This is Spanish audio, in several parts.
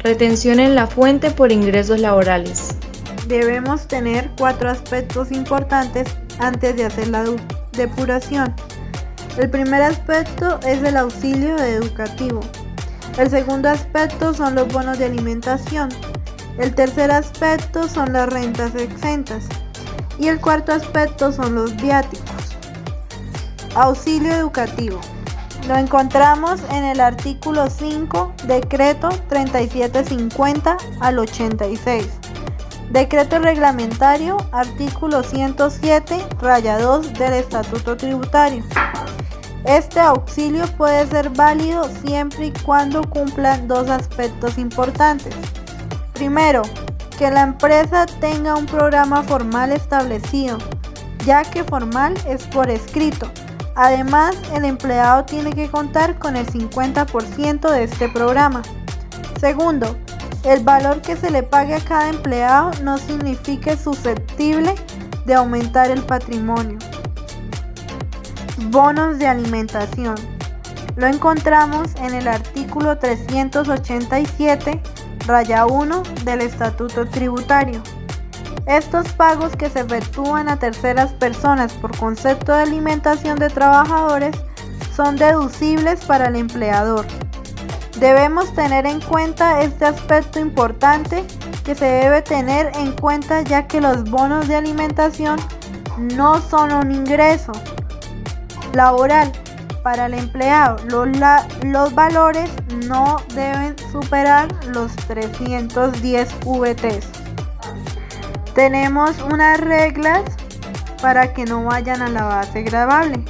Retención en la fuente por ingresos laborales. Debemos tener 4 aspectos importantes antes de hacer la depuración. El primer aspecto es el auxilio educativo. El segundo aspecto son los bonos de alimentación. El tercer aspecto son las rentas exentas. Y el cuarto aspecto son los viáticos. Auxilio educativo. Lo encontramos en el artículo 5, decreto 3750 al 86. Decreto reglamentario, artículo 107-2 del Estatuto Tributario. Este auxilio puede ser válido siempre y cuando cumplan 2 aspectos importantes. Primero, que la empresa tenga un programa formal establecido, ya que formal es por escrito. Además, el empleado tiene que contar con el 50% de este programa. Segundo, el valor que se le pague a cada empleado no signifique susceptible de aumentar el patrimonio. Bonos de alimentación. Lo encontramos en el artículo 387-1 del Estatuto Tributario. Estos pagos que se efectúan a terceras personas por concepto de alimentación de trabajadores son deducibles para el empleador. Debemos tener en cuenta este aspecto importante que se debe tener en cuenta, ya que los bonos de alimentación no son un ingreso laboral para el empleado. Los valores no deben superar los 310 VTs. Tenemos unas reglas para que no vayan a la base gravable.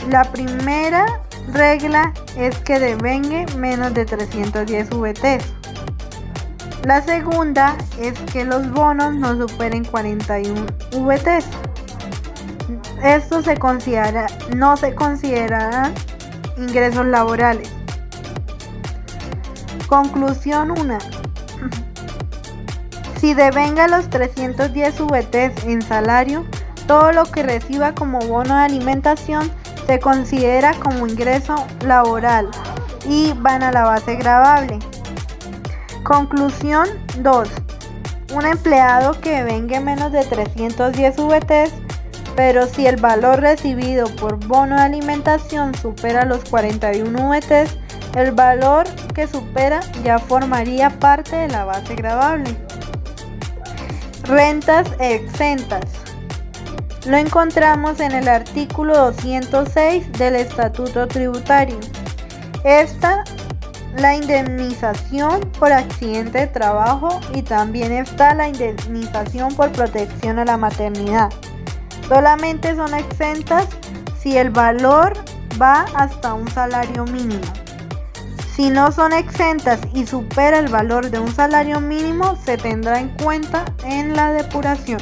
La primera regla es que devengue menos de 310 VTs. La segunda es que los bonos no superen 41 VTs. Esto no se considerarán ingresos laborales. Conclusión 1. Si devenga los 310 VTs en salario, todo lo que reciba como bono de alimentación se considera como ingreso laboral y van a la base gravable. Conclusión 2. Un empleado que devengue menos de 310 VTs, pero si el valor recibido por bono de alimentación supera los 41 VTs, el valor que supera ya formaría parte de la base gravable. Rentas exentas. Lo encontramos en el artículo 206 del Estatuto Tributario. La indemnización por accidente de trabajo, y también está la indemnización por protección a la maternidad. Solamente son exentas si el valor va hasta un salario mínimo. Si no son exentas y supera el valor de un salario mínimo, se tendrá en cuenta en la depuración.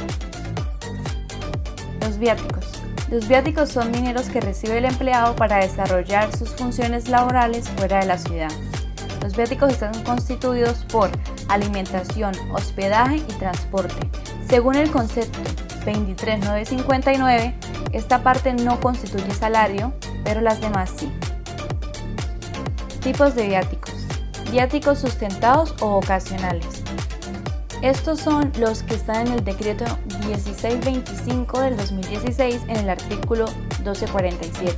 Los viáticos. Los viáticos son dineros que recibe el empleado para desarrollar sus funciones laborales fuera de la ciudad. Los viáticos están constituidos por alimentación, hospedaje y transporte. Según el concepto 23959, esta parte no constituye salario, pero las demás sí. Tipos de viáticos. Viáticos sustentados o ocasionales. Estos son los que están en el decreto 1625 del 2016 en el artículo 1247.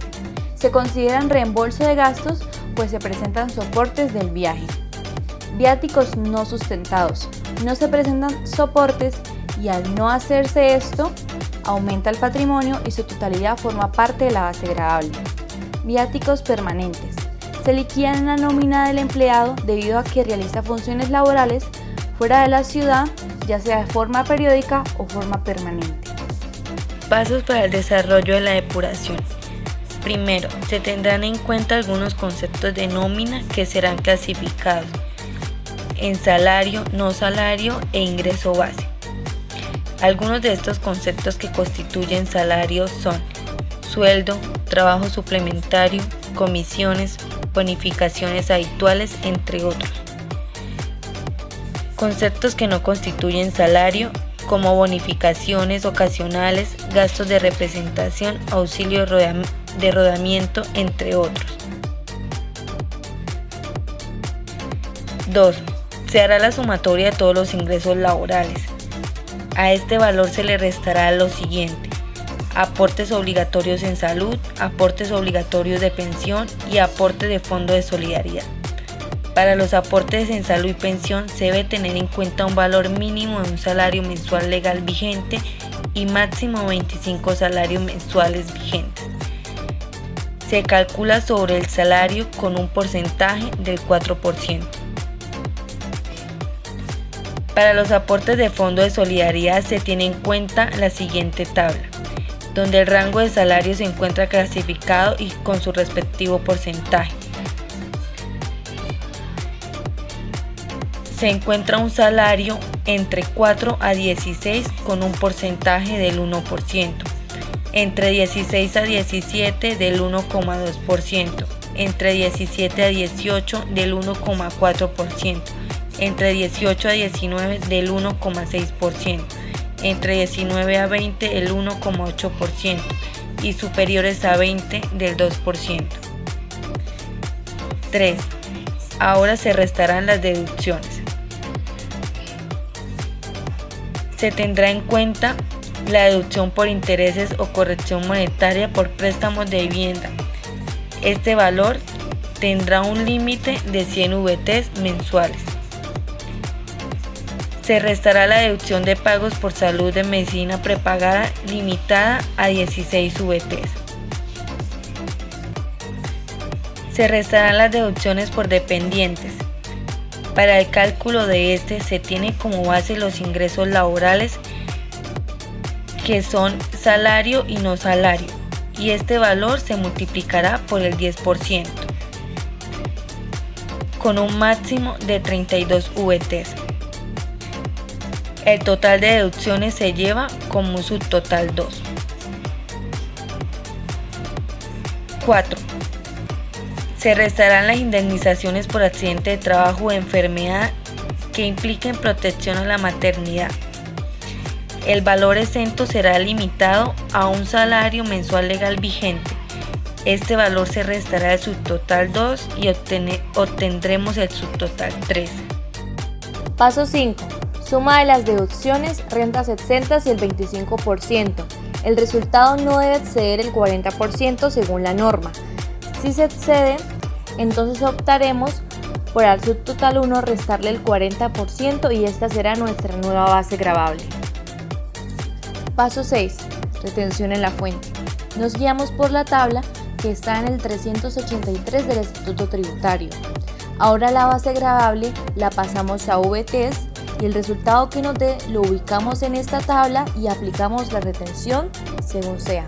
Se consideran reembolso de gastos, pues se presentan soportes del viaje. Viáticos no sustentados. No se presentan soportes y al no hacerse esto, aumenta el patrimonio y su totalidad forma parte de la base gravable. Viáticos permanentes. Se liquidan en la nómina del empleado debido a que realiza funciones laborales fuera de la ciudad, ya sea de forma periódica o forma permanente. Pasos para el desarrollo de la depuración. Primero, se tendrán en cuenta algunos conceptos de nómina que serán clasificados en salario, no salario e ingreso base. Algunos de estos conceptos que constituyen salario son sueldo, trabajo suplementario, comisiones, bonificaciones habituales, entre otros. Conceptos que no constituyen salario, como bonificaciones ocasionales, gastos de representación, auxilio de rodamiento, entre otros. 2. Se hará la sumatoria de todos los ingresos laborales. A este valor se le restará lo siguiente: aportes obligatorios en salud, aportes obligatorios de pensión y aporte de fondo de solidaridad. Para los aportes en salud y pensión se debe tener en cuenta un valor mínimo de un salario mensual legal vigente y máximo 25 salarios mensuales vigentes. Se calcula sobre el salario con un porcentaje del 4%. Para los aportes de fondo de solidaridad se tiene en cuenta la siguiente tabla, donde el rango de salario se encuentra clasificado y con su respectivo porcentaje. Se encuentra un salario entre 4 a 16 con un porcentaje del 1%, entre 16 a 17 del 1,2%, entre 17 a 18 del 1,4%, entre 18 a 19 del 1,6%, entre 19 a 20 el 1,8% y superiores a 20 del 2%. 3. Ahora se restarán las deducciones. Se tendrá en cuenta la deducción por intereses o corrección monetaria por préstamos de vivienda. Este valor tendrá un límite de 100 VTs mensuales. Se restará la deducción de pagos por salud de medicina prepagada limitada a 16 VTs. Se restarán las deducciones por dependientes. Para el cálculo de este se tiene como base los ingresos laborales, que son salario y no salario, y este valor se multiplicará por el 10%, con un máximo de 32 VTs. El total de deducciones se lleva como un subtotal 2. 4. Se restarán las indemnizaciones por accidente de trabajo o enfermedad que impliquen protección a la maternidad. El valor exento será limitado a un salario mensual legal vigente. Este valor se restará del subtotal 2 y obtendremos el subtotal 3. Paso 5. Suma de las deducciones, rentas exentas y el 25%. El resultado no debe exceder el 40% según la norma. Si se excede, entonces optaremos por al subtotal 1 restarle el 40% y esta será nuestra nueva base gravable. Paso 6. Retención en la fuente. Nos guiamos por la tabla que está en el 383 del Estatuto Tributario. Ahora la base gravable la pasamos a VTs y el resultado que nos dé lo ubicamos en esta tabla y aplicamos la retención según sea.